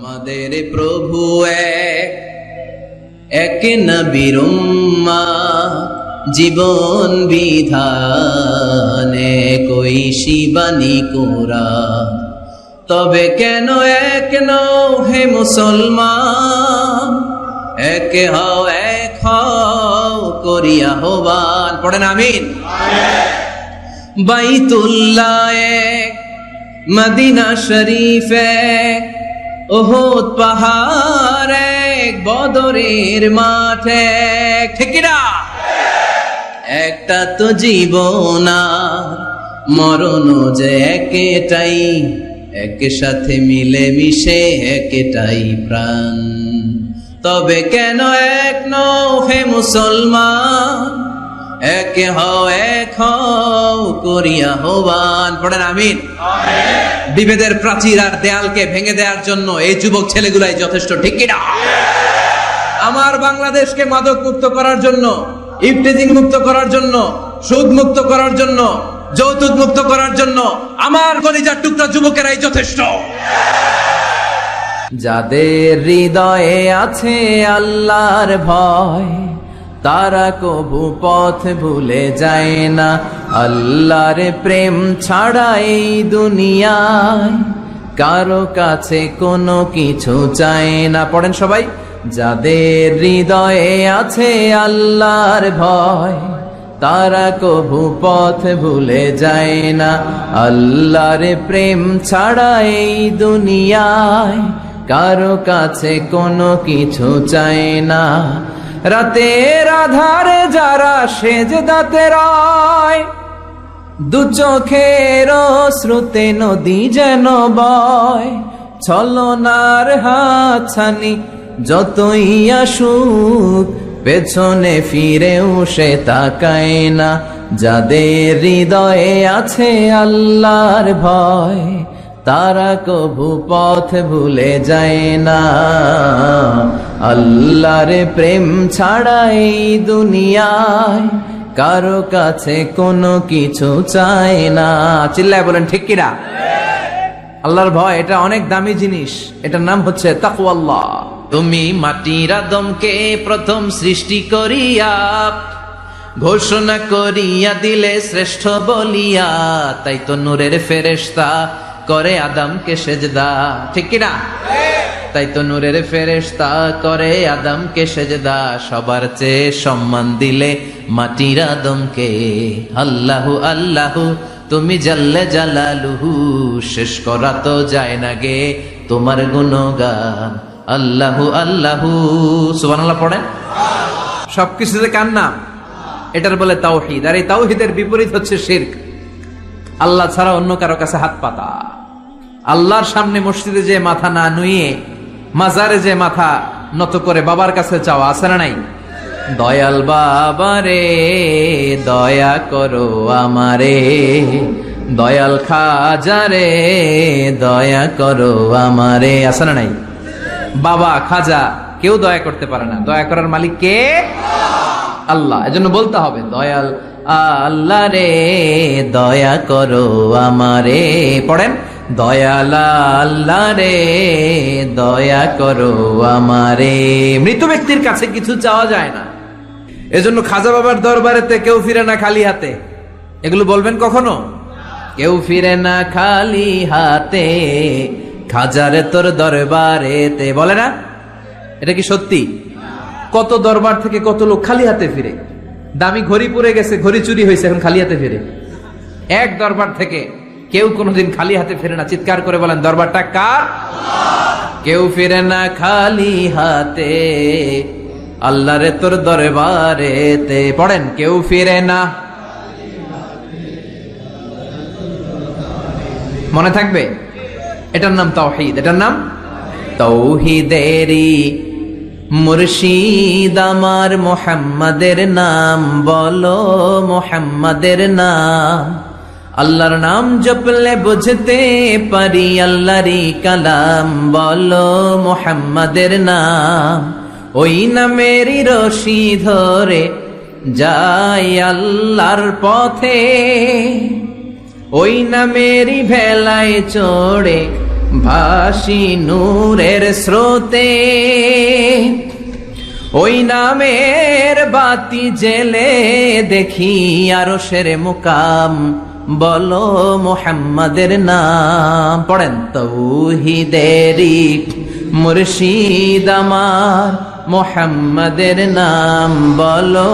আমাদের প্রভু এক নবীর উম্মাহ, জীবন বিধানে কই শিবানী কোরআন। তবে কেন এক নও হে মুসলমান, এক হও করিয়া আহ্বান। পড়েন আমিন। বাইতুল্লাহ এক, মদিনা শরীফ এক, উহুদ পাহাড় এক, বদরের মাঠ এক। ঠিক না? একটা তো জীবন আর মরণ যে একটাই, এক সাথে মিলে মিশে একটাই প্রাণ। তবে কেন এক নও হে মুসলমান, এক হও করিয়া আহ্বান। পড়েন আমিন। বিভেদের প্রাচীর আর দেয়ালকে ভেঙে দেওয়ার জন্য এই যুবক ছেলেগুলাই যথেষ্ট। ঠিক কিনা? আমার বাংলাদেশকে মাদক মুক্ত করার জন্য, ইফটিজিং মুক্ত করার জন্য, সুদ মুক্ত করার জন্য, যৌতুক মুক্ত করার জন্য আমার কলিজার টুকরা যুবকেরাই যথেষ্ট। যাদের হৃদয়ে আছে আল্লাহর ভয়, তারা কবু পথ ভুলে যায় না। আল্লাহর প্রেম ছাড়া এই দুনিয়ায় কারো কাছে কোনো কিছু চায় না। পড়েন সবাই। যাদের হৃদয়ে আছে আল্লাহর ভয়, তারা কবু পথ ভুলে যায় না। আল্লাহর প্রেম ছাড়া এই দুনিয়ায় কারো কাছে কোনো কিছু চায় না। রাতের আধারে যারা সেজদাতে রয়, দু চোখের শ্রুতে নদী যেন বয়। ছলনার হাতছানি যতই আসুক, পেছনে ফিরেও সে তাকায় না। যাদের হৃদয়ে আছে আল্লাহর ভয়, তারা কবু পথ ভুলে যায় না। আল্লাহর প্রেম ছাড়া এই দুনিয়ায় কারো কাছে কোনো কিছু চায় না। চিল্লায় বলেন ঠিক কিনা? আল্লাহর ভয় এটা অনেক দামি জিনিস, এটার নাম হচ্ছে তাকওয়াল্লাহ। তুমি মাটির আদমকে প্রথম সৃষ্টি করিয়া ঘোষণা করিয়া দিলে শ্রেষ্ঠ বলিয়া, তাই তো নূরের ফেরেশতা করে আদমকে সেজদা। ঠিক কিনা? তাই তো নূরের ফেরেশতা করে আদমকে সেজদা। সবার চেয়ে সম্মান দিলে মাটির আদমকে। আল্লাহু আল্লাহু তুমি জাল্লে জালালুহু, শেষ করা তো যায় না গে তোমার গুণগান। আল্লাহু আল্লাহু সুবহানাল্লাহ পড়েন। সবকিছুতে কার নাম? এটার বলে তাওহীদ। আর এই তাওহীদের বিপরীত হচ্ছে শিরক। আল্লাহ ছাড়া অন্য কারো কাছে হাত পাতা। আল্লাহর সামনে মসজিদে যে মাথা না নুয়ে মাজারে যে মাথা নত করে বাবার কাছে চাওয়া, আছে না নাই? দয়াল বাবা রে দয়া করো আমারে, দয়াল খাজা রে দয়া করো আমারে, আছে না নাই? বাবা খাজা কেউ দয়া করতে পারে না, দয়া করার মালিক কে? আল্লাহ। এজন্য বলতে হবে দয়াল আল্লাহ রে দয়া করো আমারে। পড়েন দয়াল আল্লাহ রে দয়া করো আমারে। মৃত ব্যক্তির কাছে কিছু চাওয়া যায় না, এজন্য খাজা বাবার দরবারেতে কেউ ফিরে না খালি হাতে। এগুলো বলবেন কখনো? কেউ ফিরে না খালি হাতে, খাজারে তোর দরবারেতে, বলে না? এটা কি সত্যি? কত দরবার থেকে কত লোক খালি হাতে ফিরে। দামি ঘড়ি পরে গেছে, ঘড়ি চুরি হয়েছে, এখন খালি হাতে ফিরে। এক দরবার থেকে কেউ কোনোদিন খালি হাতে ফিরে না। চিৎকার করে বলেন দরবারটা কার? কেউ ফিরে না খালি হাতে, আল্লাহরে তোর দরবারেতে। পড়েন কেউ ফিরে না। মনে থাকবে? এটার নাম তাওহীদ। এটার নাম তাওহীদেরই মুর্শিদ আমার মুহাম্মাদের নাম বলো, মুহাম্মাদের নাম। আল্লাহর নাম জপলে বুঝতে পারি আল্লাহরই কালাম, বলো মুহাম্মাদের নাম। ওই নামেরই রশি ধরে যাই আল্লাহর পথে, ওই নামেরই ভেলায় চড়ে ভাসি নূরের স্রোতে, ওই নামের বাতি জেলে দেখি আরশের মুকাম, বলো মুহাম্মাদের নাম। পড়েন, তৌহিদেরি মুর্শিদ আমার, মুহাম্মাদের নাম বলো,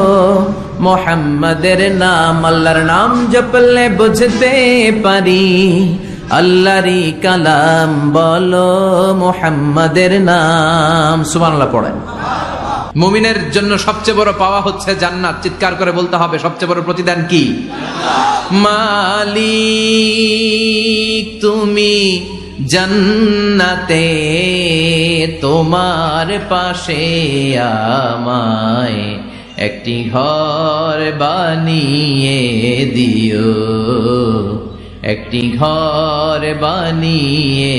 মুহাম্মাদের নাম। আল্লাহর নাম জপলে বুঝতে পারি আল্লাহরই কালাম, বলো মুহাম্মাদের নাম। সুবহানাল্লাহ পড়েন। মুমিনের জন্য সবচেয়ে বড় পাওয়া হচ্ছে জান্নাত। চিৎকার করে বলতে হবে, সবচেয়ে বড় প্রতিদান কি? মালিক তুমি জান্নাতে, তোমার পাশে আমায় একটি ঘর বানিয়ে দিও, একটি ঘর বানিয়ে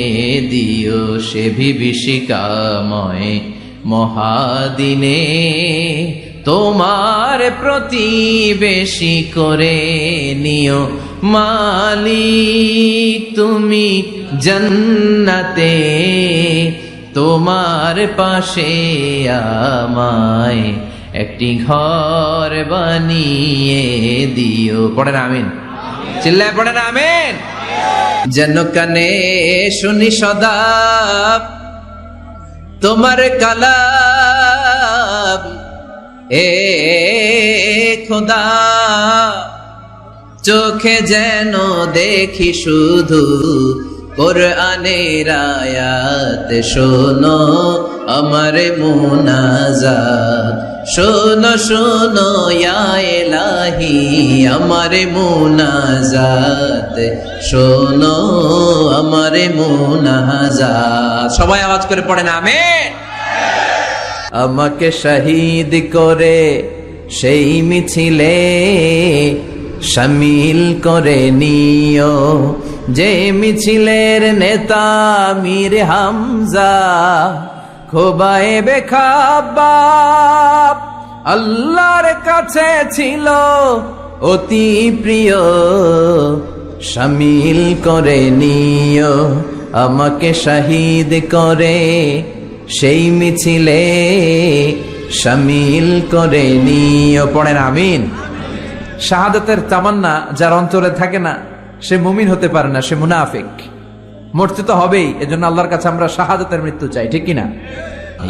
দিও সে বিভীষিকাময় মহাদিনে, তোমার প্রতিবেশী করে নিও। মালিক তুমি জান্নাতে, তোমার পাশে আমায় একটি ঘর বানিয়ে দিও। পড়েন আমিন, চিল্লায় পড়েন আমিন। যেন কানে শুনি সদা তোমার কালাম, এ খোদা চোখে যেন দেখি শুধু কোরআনের আয়াত। শোনো আমার মুনাজাত, শোনো শোনো ইয়া ইলাহি আমার মুনাজাত, শোনো আমার মুনাজাত। সবাই আওয়াজ করে পড়েন আমিন। আমাকে শহীদ করে সেই মিছিলে শামিল করে নিও, যে মিছিলের নেতা মীর হামজা, খোবায়েবে খাব্বাব আল্লাহর কাছে ছিল অতি প্রিয়। শামিল করে নিও আমাকে শহীদ করে সেই মিছিলে শামিল করে নিও। পড়েন আমিন। শাহাদাতের তামান্না যার অন্তরে থাকে না সে মুমিন হতে পারে না, সে মুনাফিক। মরতে তো হবেই, এজন্য আল্লাহর কাছে আমরা শাহাদাতের মৃত্যু চাই, ঠিক কিনা?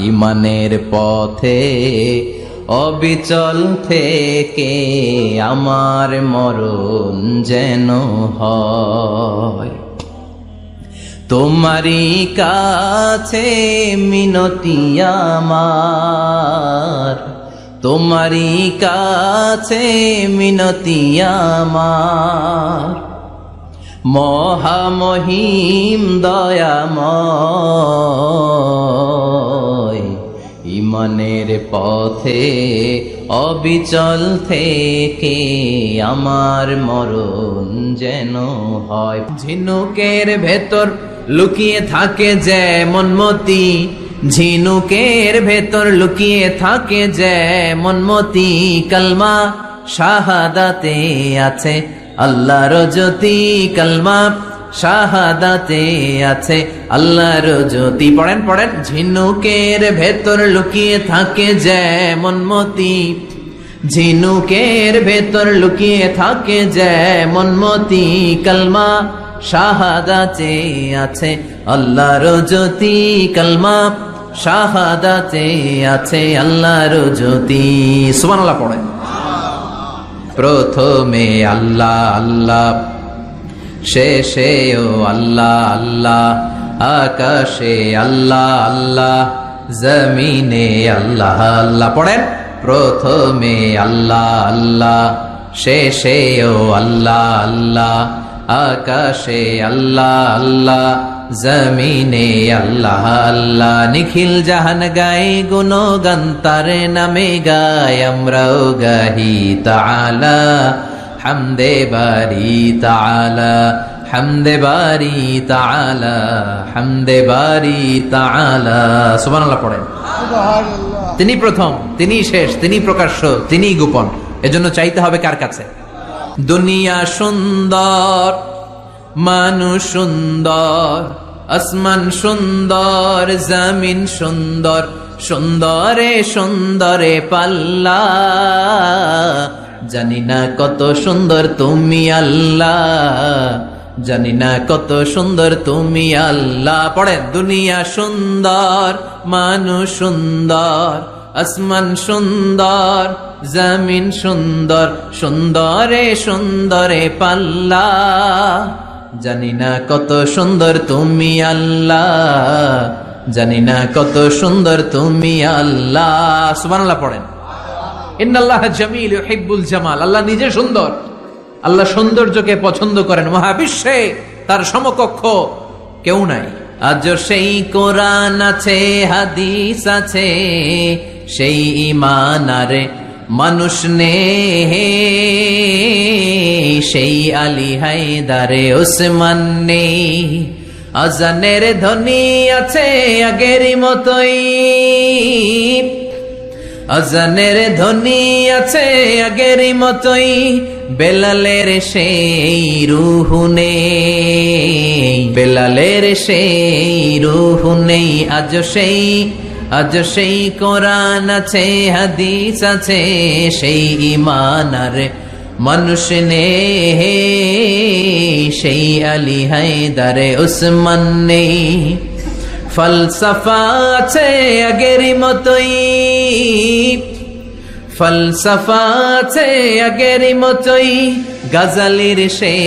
ঈমানের পথে অবিচল থেকে আমার মরণ যেন হয়, তোমারই কাছে মিনতি আমার, তোমারই কাছে মিনতি আমার। মহামহিম দয়াময় ঈমানের পথে অবিচল থেকে আমার মরণ যেন হয়। ঝিনুকের ভেতর লুকিয়ে থাকে যেমন মতি, ঝিনুকের ভেতর লুকিয়ে থাকে যেমন মতি, কালমা শাহাদাতে আছে আল্লাহর জ্যোতি, কালমা শাহাদাতে আছে আল্লাহর জ্যোতি। পড়েন পড়েন। ঝিনুকের ভেতর লুকিয়ে থাকে যেমন মতি, ঝিনুকের ভেতর লুকিয়ে থাকে যেমন মতি, কালমা শাহাদাতে আছে আল্লাহর জ্যোতি, কালমা শাহাদাতে আছে আল্লাহর জ্যোতি। সুবহানাল্লাহ পড়েন। প্রথমে আল্লাহ আল্লাহ, শেষেও আল্লাহ আল্লাহ, আকাশে আল্লাহ আল্লাহ, জমিনে আল্লাহ আল্লাহ। পড়েন। প্রথমে আল্লাহ আল্লাহ, শেষেও আল্লাহ আল্লাহ, আকাশে আল্লাহ আল্লাহ, জমিনে আল্লাহ আল্লাহ। নিখিল জাহান গায়ে গুণগান তার নামে গায়, আমরাও গাহি তাআলা হামদে বারি তাআলা, হামদে বারি তাআলা, হামদে বারি তাআলা। সুবহানাল্লাহ পড়েন। তিনি প্রথম, তিনি শেষ, তিনি প্রকাশ্য, তিনি গোপন। এজন্য চাইতে হবে কার কাছে? দুনিয়া সুন্দর, মানুষ সুন্দর, আসমান সুন্দর জমিন সুন্দর, সুন্দরে সুন্দরে পাল্লা, জানি না কত সুন্দর তুমি আল্লাহ, জানি না কত সুন্দর তুমি আল্লাহ। পড়েন, দুনিয়া সুন্দর মানুষ সুন্দর, আসমান সুন্দর জমিন সুন্দর, সুন্দরে সুন্দরে পাল্লা, জানি না কত সুন্দর তুমি আল্লাহ, জানি না কত সুন্দর তুমি আল্লাহ। সুবহানাল্লাহ পড়েন। ইন্নাল্লাহা জামিল ইউহিব্বুল জামাল, আল্লাহ নিজে সুন্দর, আল্লাহ সৌন্দর্যকে পছন্দ করেন। মহাবিশ্বে তার সমকক্ষ কেউ নাই। আজ সেই কোরআন আছে, হাদিস আছে, সেই ঈমান আরে মানুষ নে, সেই আলী হায়দারে ওসমান নেই। আজানের ধ্বনি আছে আগেরই মতোই, আজানের ধ্বনি আছে আগেরই মতোই, বেলালের সেই রূহ নেই, বেলালের সেই রূহ নেই। আজ সেই কোরআন আছে, হাদিস আছে, সেই ঈমান আর মানুষ নেই, সেই আলী হায়দারে ওসমান নেই। ফলসফা আছে আগেরই মতোই, ফলসফা আছে আগেরই মতোই, গাজালির সেই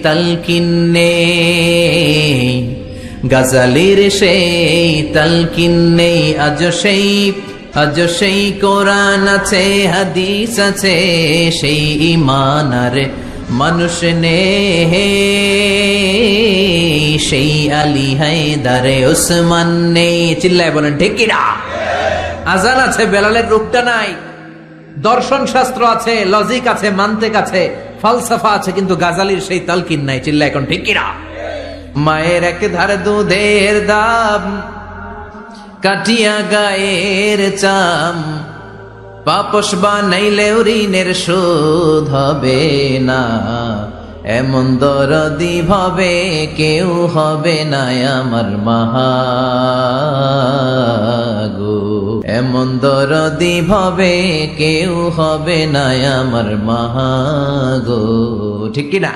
তালকিন নেই, গাজালির সেই তালকিন নেই। আজ সেই কোরআন আছে, হাদিস আছে, সেই ঈমান আর মানুষ নেই, সেই আলী হায়দারে ওসমান নেই। চিল্লায় বলেন ঠিক কিনা? আজান আছে, বেলালের রূপটা নাই। দর্শন শাস্ত্র আছে, লজিক আছে, মান্তিক আছে, ফালসাফা আছে, কিন্তু গাজালির সেই তালকিন নাই। চিল্লায় এখন ঠিক কিনা? মায়ের এক ধারে দুধের দাম, কাটিয়া গায়ের চাম, পাপস বানাইলেও ঋণের শোধ হবে না, এমন দরদি ভাবে কেউ হবে না আমার মাগো, এমন দরদি ভাবে কেউ হবে না আমার মাগো। ঠিক কিনা?